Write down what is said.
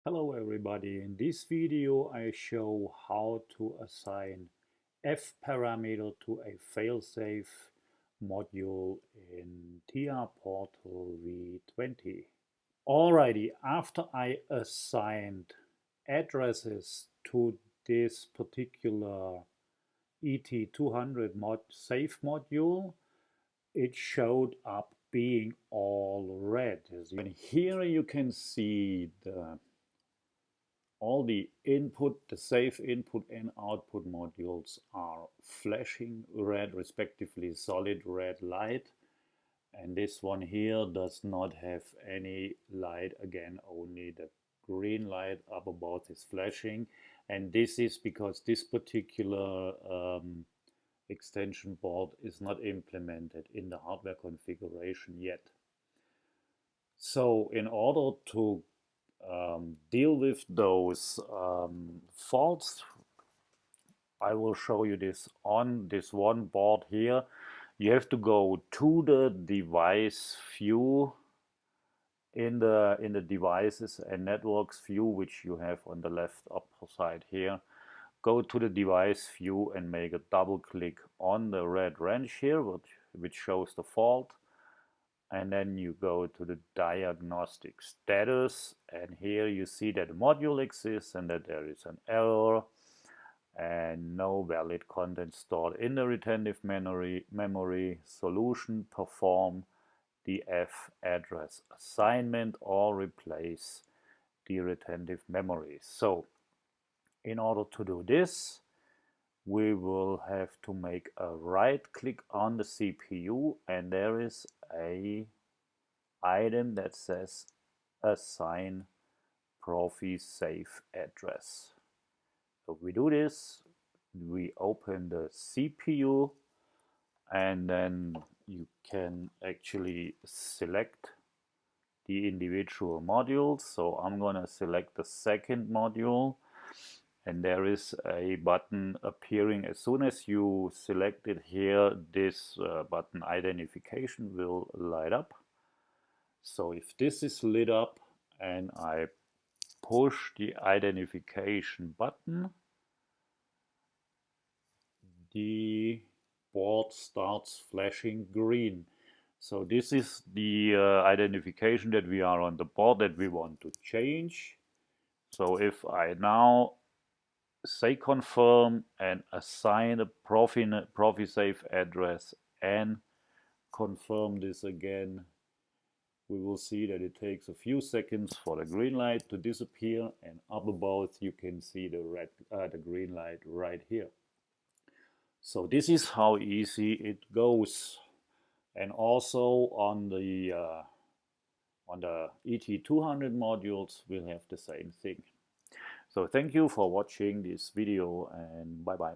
Hello everybody, in this video I show how to assign F parameter to a failsafe module in TR Portal V20. Alrighty, after I assigned addresses to this particular ET200 safe module, it showed up being all red. And here you can see all the input, the safe input and output modules are flashing red, respectively solid red light. And this one here does not have any light, again, only the green light up above is flashing. And this is because this particular extension board is not implemented in the hardware configuration yet. So in order to deal with those faults, I will show you this on this one board here. You have to go to the device view in the devices and networks view, which you have on the left upper side here. Go to the device view and make a double click on the red wrench here, which shows the fault. And then you go to the diagnostic status, and here you see that the module exists and that there is an error and no valid content stored in the retentive memory. Solution: perform the F address assignment or replace the retentive memory. So in order to do this, we will have to make a right click on the CPU, and there is a item that says assign Profi safe address. So we do this, we open the CPU, and then you can actually select the individual modules. So I'm gonna select the second module, and there is a button appearing as soon as you select it here. This button identification will light up. So if this is lit up and I push the identification button, the board starts flashing green. So this is the identification that we are on the board that we want to change. So if I now say confirm and assign a Profi safe address and confirm this again, we will see that it takes a few seconds for the green light to disappear, and up above you can see the green light right here. So this is how easy it goes. And also on the ET200 modules we'll have the same thing. So thank you for watching this video, and bye bye.